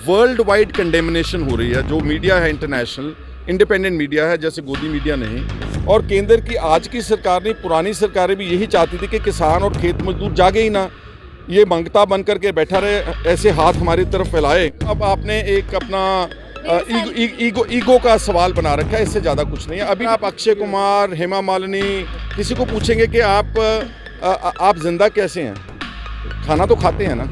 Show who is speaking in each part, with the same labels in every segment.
Speaker 1: World wide condemnation हो रही है। जो मीडिया है इंटरनेशनल इंडिपेंडेंट मीडिया है, जैसे गोदी मीडिया नहीं, और केंद्र की आज की सरकार नहीं, पुरानी सरकारें भी यही चाहती थी कि किसान और खेत मजदूर जागे ही ना, ये मंगता बन करके बैठा रहे, ऐसे हाथ हमारी तरफ फैलाए। अब आपने एक अपना ईगो का सवाल बना रखा है, इससे ज़्यादा कुछ नहीं है। अभी आप अक्षय कुमार, हेमा मालिनी, किसी को पूछेंगे कि आप जिंदा कैसे हैं, खाना तो खाते हैं ना,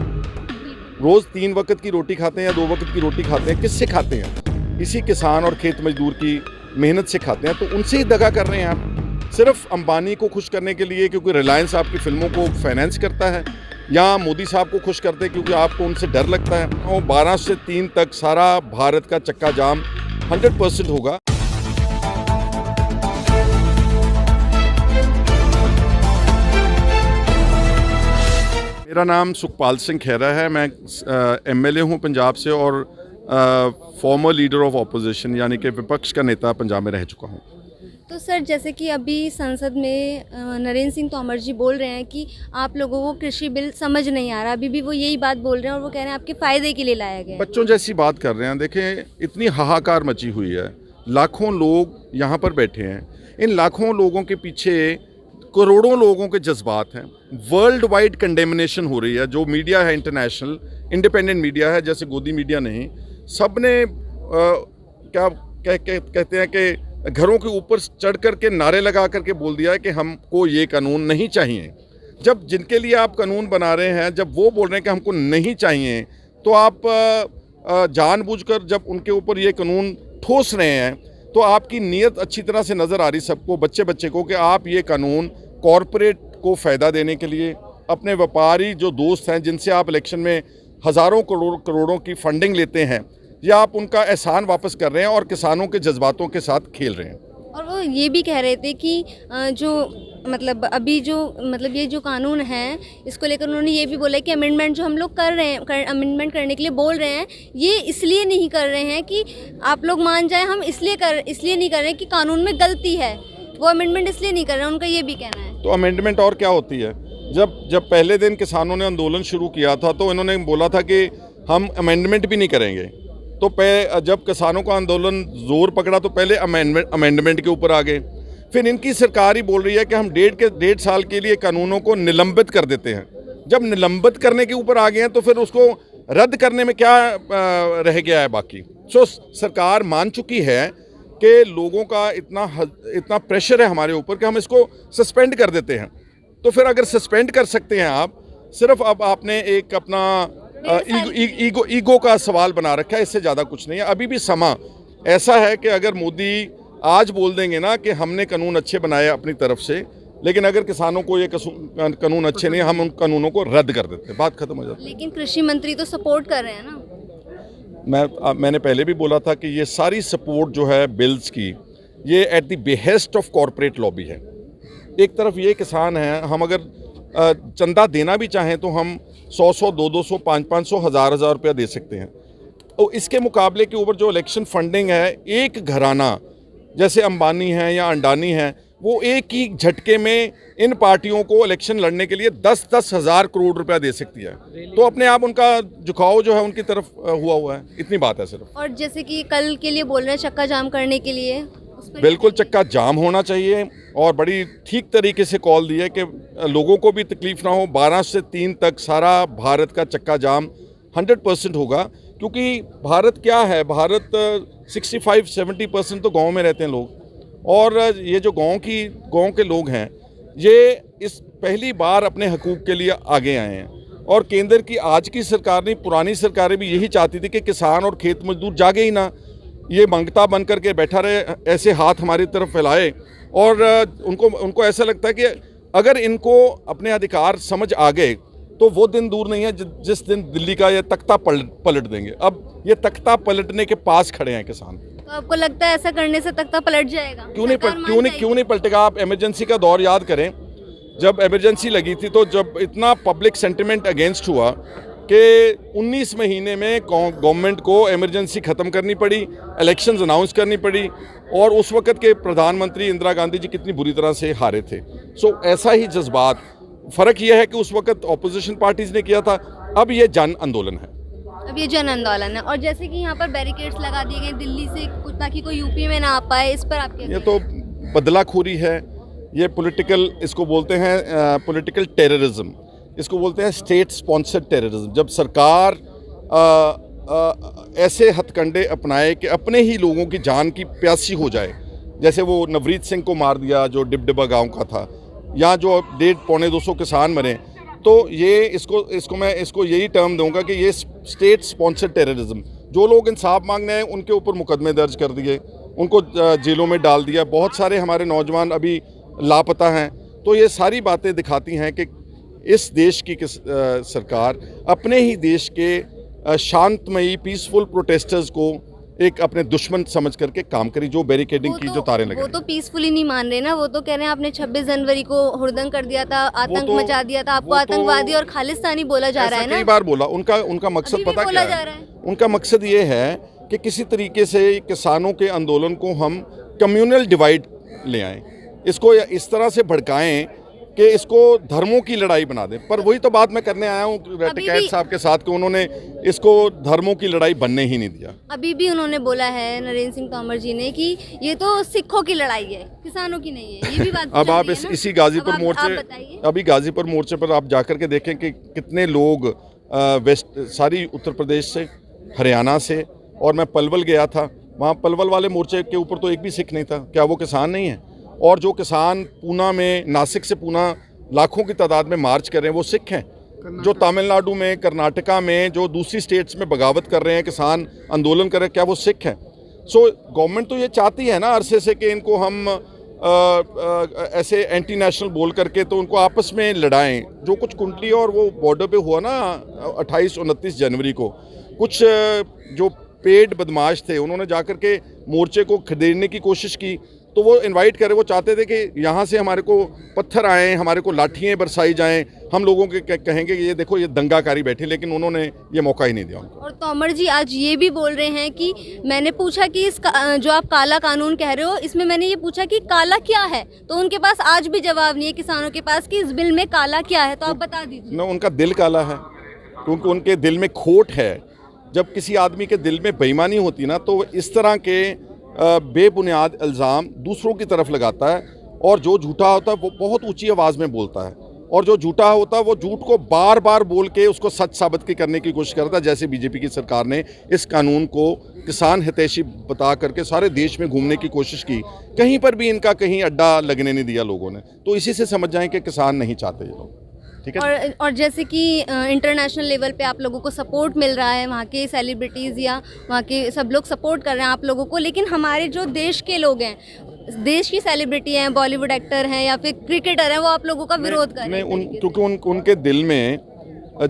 Speaker 1: रोज़ 3 वक्त की रोटी खाते हैं या 2 वक्त की रोटी खाते हैं, किससे खाते हैं? इसी किसान और खेत मजदूर की मेहनत से खाते हैं। तो उनसे ही दगा कर रहे हैं आप, सिर्फ अंबानी को खुश करने के लिए, क्योंकि रिलायंस आपकी फिल्मों को फाइनेंस करता है, या मोदी साहब को खुश करते हैं क्योंकि आपको उनसे डर लगता है। और 12 से 3 तक सारा भारत का चक्का जाम 100% होगा। मेरा नाम सुखपाल सिंह खैरा है, मैं MLA हूँ पंजाब से और फॉर्मर लीडर ऑफ ऑपोजिशन यानी कि विपक्ष का नेता पंजाब में रह चुका हूँ।
Speaker 2: तो सर, जैसे कि अभी संसद में नरेंद्र सिंह तोमर जी बोल रहे हैं कि आप लोगों को कृषि बिल समझ नहीं आ रहा, अभी भी वो यही बात बोल रहे हैं और वो कह रहे हैं आपके फ़ायदे के लिए लाया गया है।
Speaker 1: बच्चों जैसी बात कर रहे हैं। देखें, इतनी हाहाकार मची हुई है, लाखों लोग यहाँ पर बैठे हैं, इन लाखों लोगों के पीछे करोड़ों लोगों के जज्बात हैं। वर्ल्ड वाइड कंडेमनेशन हो रही है। जो मीडिया है इंटरनेशनल इंडिपेंडेंट मीडिया है, जैसे गोदी मीडिया नहीं, सब ने कहते हैं कि घरों के ऊपर चढ़ कर के नारे लगा करके बोल दिया है कि हमको ये कानून नहीं चाहिए। जब जिनके लिए आप कानून बना रहे हैं, जब वो बोल रहे हैं कि हमको नहीं चाहिए, तो आप जानबूझकर जब उनके ऊपर ये कानून ठोस रहे हैं, तो आपकी नीयत अच्छी तरह से नज़र आ रही सबको, बच्चे बच्चे को, कि आप ये कानून कॉरपोरेट को फ़ायदा देने के लिए, अपने व्यापारी जो दोस्त हैं जिनसे आप इलेक्शन में हज़ारों करोड़ों की फंडिंग लेते हैं, या आप उनका एहसान वापस कर रहे हैं और किसानों के जज्बातों के साथ खेल रहे हैं।
Speaker 2: और वो ये भी कह रहे थे कि जो मतलब अभी जो ये जो कानून है, इसको लेकर उन्होंने ये भी बोला कि अमेंडमेंट जो हम लोग कर रहे हैं, अमेंडमेंट करने के लिए बोल रहे हैं, ये इसलिए नहीं कर रहे हैं कि आप लोग मान जाएं, हम इसलिए नहीं कर रहे हैं कि कानून में गलती है, वो अमेंडमेंट इसलिए नहीं कर रहे हैं, उनका ये भी कहना है।
Speaker 1: तो अमेंडमेंट और क्या होती है? जब पहले दिन किसानों ने आंदोलन शुरू किया था, तो इन्होंने बोला था कि हम अमेंडमेंट भी नहीं करेंगे। तो जब किसानों का आंदोलन जोर पकड़ा, तो पहले अमेंडमेंट के ऊपर आ गए। फिर इनकी सरकार ही बोल रही है कि हम 1.5 साल के लिए कानूनों को निलंबित कर देते हैं। जब निलंबित करने के ऊपर आ गए हैं, तो फिर उसको रद्द करने में क्या रह गया है बाकी? सरकार मान चुकी है कि लोगों का इतना प्रेशर है हमारे ऊपर कि हम इसको सस्पेंड कर देते हैं। तो फिर अगर सस्पेंड कर सकते हैं आप, सिर्फ अब आपने एक अपना ईगो का सवाल बना रखा है, इससे ज़्यादा कुछ नहीं है। अभी भी समा ऐसा है कि अगर मोदी आज बोल देंगे ना कि हमने कानून अच्छे बनाए अपनी तरफ से, लेकिन अगर किसानों को ये कानून अच्छे नहीं, हम उन कानूनों को रद्द कर देते हैं, बात खत्म हो जाती है।
Speaker 2: लेकिन कृषि मंत्री तो सपोर्ट कर रहे हैं ना।
Speaker 1: मैंने पहले भी बोला था कि ये सारी सपोर्ट जो है बिल्स की, ये at the behest of corporate lobby है। एक तरफ ये किसान हैं, हम अगर चंदा देना भी चाहें तो हम 100 200 500 1000 रुपया दे सकते हैं। और इसके मुकाबले के ऊपर जो इलेक्शन फंडिंग है, एक घराना जैसे अंबानी है या अंडानी है, वो एक ही झटके में इन पार्टियों को इलेक्शन लड़ने के लिए 10-10 हज़ार करोड़ रुपया दे सकती है। तो अपने आप उनका झुकाव जो है उनकी तरफ हुआ है, इतनी बात है सिर्फ।
Speaker 2: और जैसे कि कल के लिए बोल रहे हैं चक्का जाम करने के लिए,
Speaker 1: बिल्कुल चक्का जाम होना चाहिए, और बड़ी ठीक तरीके से कॉल दी है कि लोगों को भी तकलीफ ना हो। 12 से 3 तक सारा भारत का चक्का जाम 100% होगा, क्योंकि भारत क्या है, भारत 65-70% तो गांव में रहते हैं लोग, और ये जो गांव के लोग हैं, ये इस पहली बार अपने हकूक़ के लिए आगे आए हैं। और केंद्र की आज की सरकार नहीं, पुरानी सरकारें भी यही चाहती थी कि किसान और खेत मजदूर जागे ही ना, ये मंगता बन करके बैठा रहे, ऐसे हाथ हमारी तरफ फैलाए। और उनको ऐसा लगता है कि अगर इनको अपने अधिकार समझ आ गए, तो वो दिन दूर नहीं है जिस दिन दिल्ली का ये तख्ता पलट देंगे। अब ये तख्ता पलटने के पास खड़े हैं किसान।
Speaker 2: तो आपको लगता है ऐसा करने से तख्ता पलट जाएगा? क्यों
Speaker 1: नहीं पलटेगा? आप इमरजेंसी का दौर याद करें, जब इमरजेंसी लगी थी, तो जब इतना पब्लिक सेंटिमेंट अगेंस्ट हुआ कि 19 महीने में गवर्नमेंट को इमरजेंसी ख़त्म करनी पड़ी, इलेक्शंस अनाउंस करनी पड़ी, और उस वक्त के प्रधानमंत्री इंदिरा गांधी जी कितनी बुरी तरह से हारे थे। ऐसा ही जज्बात, फ़र्क यह है कि उस वक्त ऑपोजिशन पार्टीज़ ने किया था, अब ये जन आंदोलन है।
Speaker 2: अब ये जन आंदोलन है, और जैसे कि यहाँ पर बैरिकेड्स लगा दिए गए दिल्ली से ताकि कोई यूपी में ना आ पाए, इस पर आप क्या
Speaker 1: ये तो बदलाखोरी है, ये पॉलिटिकल, इसको बोलते हैं पॉलिटिकल टेररिज्म, इसको बोलते हैं स्टेट स्पॉन्सर्ड टेररिज्म। जब सरकार ऐसे हथकंडे अपनाए कि अपने ही लोगों की जान की प्यासी हो जाए, जैसे वो नवरीत सिंह को मार दिया जो डिबडिबा गांव का था, या जो 150-200 किसान मरे, तो ये इसको यही टर्म दूंगा कि ये स्टेट स्पॉन्सर्ड टेररिज्म। जो लोग इंसाफ मांगने आए उनके ऊपर मुकदमे दर्ज कर दिए, उनको जेलों में डाल दिया, बहुत सारे हमारे नौजवान अभी लापता हैं। तो ये सारी बातें दिखाती हैं कि इस देश की सरकार अपने ही देश के शांतमयी पीसफुल प्रोटेस्टर्स को एक अपने दुश्मन समझ करके काम करी, जो बैरिकेडिंग की जो तारें लगे।
Speaker 2: वो तो पीसफुली नहीं मान रहे ना, वो तो कह रहे हैं आपने 26 जनवरी को हुड़दंग कर दिया था, आतंक मचा दिया था, आपको आतंकवादी और खालिस्तानी बोला जा रहा है ना।
Speaker 1: कई बार बोला, उनका मकसद पता क्या है? उनका मकसद ये है कि किसी तरीके से किसानों के आंदोलन को हम कम्युनल डिवाइड ले आएं, इसको इस तरह से भड़काएं कि इसको धर्मों की लड़ाई बना दें। पर वही तो बात मैं करने आया हूँ टिकैत साहब के साथ कि उन्होंने इसको धर्मों की लड़ाई बनने ही नहीं दिया।
Speaker 2: अभी भी उन्होंने बोला है नरेंद्र सिंह तोमर जी ने कि ये तो सिखों की लड़ाई है, किसानों की नहीं है, ये भी बात
Speaker 1: अब आप इसी गाजीपुर मोर्चे, अभी गाजीपुर मोर्चे पर आप जाकर के देखें कि कितने लोग सारी उत्तर प्रदेश से, हरियाणा से, और मैं पलवल गया था, वहाँ पलवल वाले मोर्चे के ऊपर तो एक भी सिख नहीं था। क्या वो किसान नहीं है? और जो किसान पूना में, नासिक से पूना लाखों की तादाद में मार्च कर रहे हैं, वो सिख हैं। जो तमिलनाडु में, कर्नाटका में, जो दूसरी स्टेट्स में बगावत कर रहे हैं, किसान आंदोलन कर रहे हैं, क्या वो सिख हैं? सो गवर्नमेंट तो ये चाहती है ना अरसे से कि इनको हम ऐसे एंटी नेशनल बोल करके तो उनको आपस में लड़ाएं। जो कुछ कुंडली और वो बॉर्डर पे हुआ ना 28-29 जनवरी को, कुछ जो पेड बदमाश थे उन्होंने जाकर के मोर्चे को खदेड़ने की कोशिश की, तो वो इनवाइट करे, वो चाहते थे कि यहाँ से हमारे को पत्थर आएँ, हमारे को लाठियाँ बरसाई जाएं, हम लोगों के कहेंगे कि ये देखो ये दंगाकारी बैठे, लेकिन उन्होंने ये मौका ही नहीं दिया उनको।
Speaker 2: और तोमर जी आज ये भी बोल रहे हैं कि मैंने पूछा कि इस जो आप काला कानून कह रहे हो, इसमें मैंने ये पूछा कि काला क्या है, तो उनके पास आज भी जवाब नहीं है किसानों के पास कि इस बिल में काला क्या है, तो आप बता दीजिए।
Speaker 1: ना, उनका दिल काला है, क्योंकि उनके दिल में खोट है। जब किसी आदमी के दिल में बेईमानी होती ना, तो इस तरह के बेबुनियाद इल्ज़ाम दूसरों की तरफ लगाता है, और जो झूठा होता है वो बहुत ऊंची आवाज़ में बोलता है, और जो झूठा होता है वो झूठ को बार बार बोल के उसको सच साबित करने की कोशिश करता है। जैसे बीजेपी की सरकार ने इस कानून को किसान हितैषी बता करके सारे देश में घूमने की कोशिश की, कहीं पर भी इनका कहीं अड्डा लगने नहीं दिया लोगों ने। तो इसी से समझ जाएं कि किसान नहीं चाहते ये लोग, ठीक है।
Speaker 2: और जैसे कि इंटरनेशनल लेवल पे आप लोगों को सपोर्ट मिल रहा है, वहाँ के सेलिब्रिटीज़ या वहाँ के सब लोग सपोर्ट कर रहे हैं आप लोगों को, लेकिन हमारे जो देश के लोग हैं, देश की सेलिब्रिटी हैं, बॉलीवुड एक्टर हैं या फिर क्रिकेटर हैं, वो आप लोगों का विरोध कर रहे हैं।
Speaker 1: क्योंकि उनके दिल में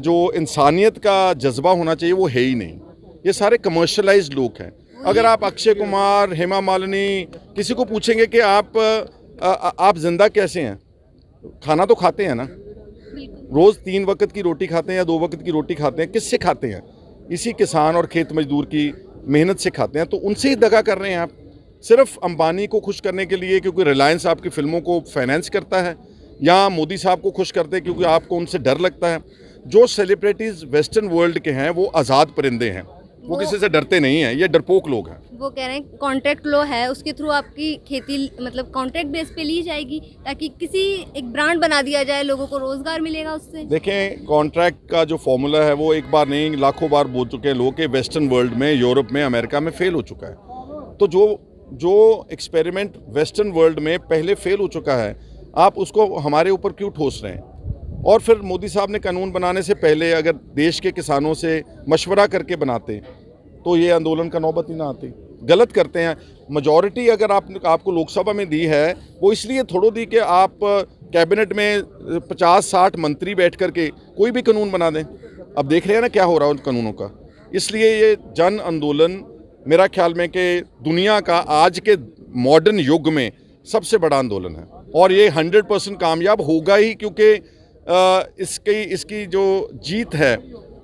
Speaker 1: जो इंसानियत का जज्बा होना चाहिए वो है ही नहीं। ये सारे कमर्शलाइज्ड लोग हैं। अगर आप अक्षय कुमार, हेमा मालिनी, किसी को पूछेंगे कि आप जिंदा कैसे हैं, खाना तो खाते हैं ना, रोज़ 3 वक्त की रोटी खाते हैं या 2 वक्त की रोटी खाते हैं, किससे खाते हैं? इसी किसान और खेत मजदूर की मेहनत से खाते हैं। तो उनसे ही दगा कर रहे हैं आप, सिर्फ अंबानी को खुश करने के लिए, क्योंकि रिलायंस आपकी फिल्मों को फाइनेंस करता है, या मोदी साहब को खुश करते हैं क्योंकि आपको उनसे डर लगता है। जो सेलिब्रिटीज़ वेस्टर्न वर्ल्ड के हैं वो आज़ाद परिंदे हैं, वो किसी से डरते नहीं हैं, ये डरपोक लोग हैं।
Speaker 2: वो कह रहे हैं कॉन्ट्रैक्ट लो है, उसके थ्रू आपकी खेती मतलब कॉन्ट्रैक्ट बेस पे ली जाएगी, ताकि किसी एक ब्रांड बना दिया जाए, लोगों को रोजगार मिलेगा उससे।
Speaker 1: देखें, कॉन्ट्रैक्ट का जो फॉर्मूला है वो एक बार नहीं लाखों बार बोल चुके हैं लोग कि वेस्टर्न वर्ल्ड में, यूरोप में, अमेरिका में फेल हो चुका है। तो जो एक्सपेरिमेंट वेस्टर्न वर्ल्ड में पहले फेल हो चुका है, आप उसको हमारे ऊपर क्यों ठोस रहे हैं? और फिर मोदी साहब ने कानून बनाने से पहले अगर देश के किसानों से मशवरा करके बनाते तो ये आंदोलन का नौबत ही ना आती। गलत करते हैं। मेजॉरिटी अगर आपको लोकसभा में दी है, वो इसलिए थोड़ो दी कि आप कैबिनेट में 50-60 मंत्री बैठ करके कोई भी कानून बना दें। अब देख रहे हैं ना क्या हो रहा है उन कानूनों का। इसलिए ये जन आंदोलन मेरा ख्याल में कि दुनिया का आज के मॉडर्न युग में सबसे बड़ा आंदोलन है, और ये 100% कामयाब होगा ही, क्योंकि इसकी जो जीत है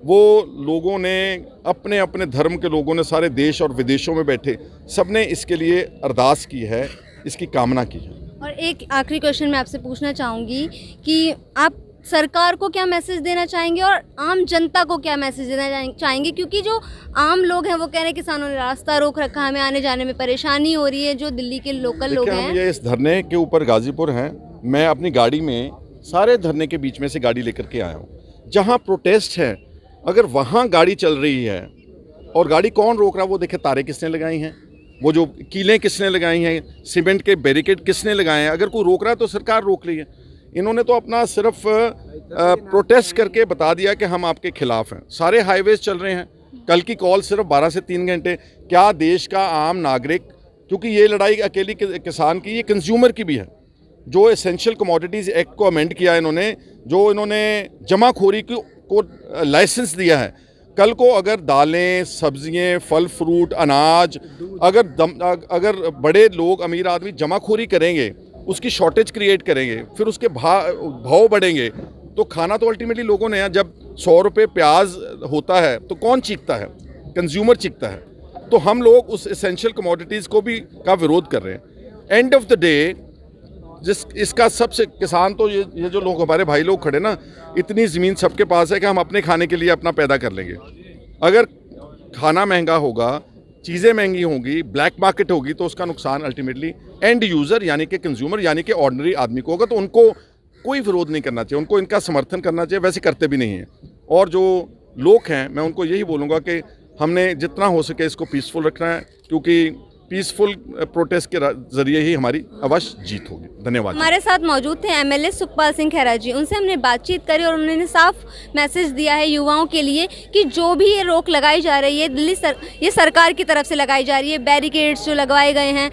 Speaker 1: वो लोगों ने अपने अपने धर्म के लोगों ने सारे देश और विदेशों में बैठे सबने इसके लिए अरदास की है, इसकी कामना की है।
Speaker 2: और एक आखिरी क्वेश्चन मैं आपसे पूछना चाहूँगी कि आप सरकार को क्या मैसेज देना चाहेंगे और आम जनता को क्या मैसेज देना चाहेंगे, क्योंकि जो आम लोग हैं वो कह रहे हैं किसानों ने रास्ता रोक रखा, हमें आने जाने में परेशानी हो रही है, जो दिल्ली के लोकल लोग
Speaker 1: देखिए,
Speaker 2: हैं।
Speaker 1: हम ये इस धरने के ऊपर गाजीपुर हैं, मैं अपनी गाड़ी में सारे धरने के बीच में से गाड़ी लेकर के आया हूँ। जहाँ प्रोटेस्ट है, अगर वहाँ गाड़ी चल रही है और गाड़ी कौन रोक रहा है, वो देखे तारे किसने लगाई हैं, वो जो कीलें किसने लगाई हैं, सीमेंट के बैरिकेड किसने लगाए हैं। अगर कोई रोक रहा है तो सरकार रोक रही है। इन्होंने तो अपना सिर्फ प्रोटेस्ट करके बता दिया कि हम आपके खिलाफ हैं। सारे हाईवेज चल रहे हैं। कल की कॉल सिर्फ 12 से 3 घंटे। क्या देश का आम नागरिक, क्योंकि ये लड़ाई अकेली किसान की, ये कंज्यूमर की भी है। जो एसेंशियल कमोडिटीज़ एक्ट को अमेंड किया इन्होंने, जो इन्होंने जमाखोरी को लाइसेंस दिया है, कल को अगर दालें, सब्जियां, फल फ्रूट, अनाज, अगर बड़े लोग, अमीर आदमी जमाखोरी करेंगे, उसकी शॉर्टेज क्रिएट करेंगे, फिर उसके भाव बढ़ेंगे, तो खाना तो अल्टीमेटली लोगों ने, जब 100 रुपये प्याज होता है तो कौन चीखता है? कंज्यूमर चीखता है। तो हम लोग उस एसेंशियल कमोडिटीज़ को भी का विरोध कर रहे हैं। एंड ऑफ द डे इसका सबसे किसान तो ये जो लोग हमारे भाई लोग खड़े ना, इतनी ज़मीन सबके पास है कि हम अपने खाने के लिए अपना पैदा कर लेंगे। अगर खाना महंगा होगा, चीज़ें महंगी होंगी, ब्लैक मार्केट होगी, तो उसका नुकसान अल्टीमेटली एंड यूज़र यानी कि कंज्यूमर यानी कि ऑर्डिनरी आदमी को होगा। तो उनको कोई विरोध नहीं करना चाहिए, उनको इनका समर्थन करना चाहिए। वैसे करते भी नहीं हैं। और जो लोग हैं, मैं उनको यही बोलूँगा कि हमने जितना हो सके इसको पीसफुल रखना है, क्योंकि पीसफुल प्रोटेस्ट के जरिए ही हमारी अवश्य जीत होगी। धन्यवाद।
Speaker 2: हमारे साथ मौजूद थे एमएलए सुखपाल सिंह खैरा जी। उनसे हमने बातचीत करी और उन्होंने साफ मैसेज दिया है युवाओं के लिए कि जो भी ये रोक लगाई जा रही है ये सरकार की तरफ से लगाई जा रही है। बैरिकेड्स जो लगवाए गए हैं,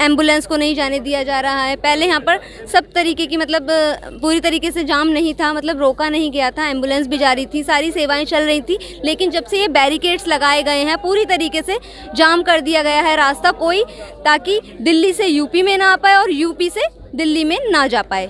Speaker 2: एम्बुलेंस को नहीं जाने दिया जा रहा है। पहले यहाँ पर सब तरीके की पूरी तरीके से जाम नहीं था, रोका नहीं गया था, एम्बुलेंस भी जा रही थी, सारी सेवाएं चल रही थी। लेकिन जब से ये बैरिकेड्स लगाए गए हैं, पूरी तरीके से जाम कर दिया गया है रास्ता, कोई ताकि दिल्ली से यूपी में ना आ पाए और यूपी से दिल्ली में ना जा पाए।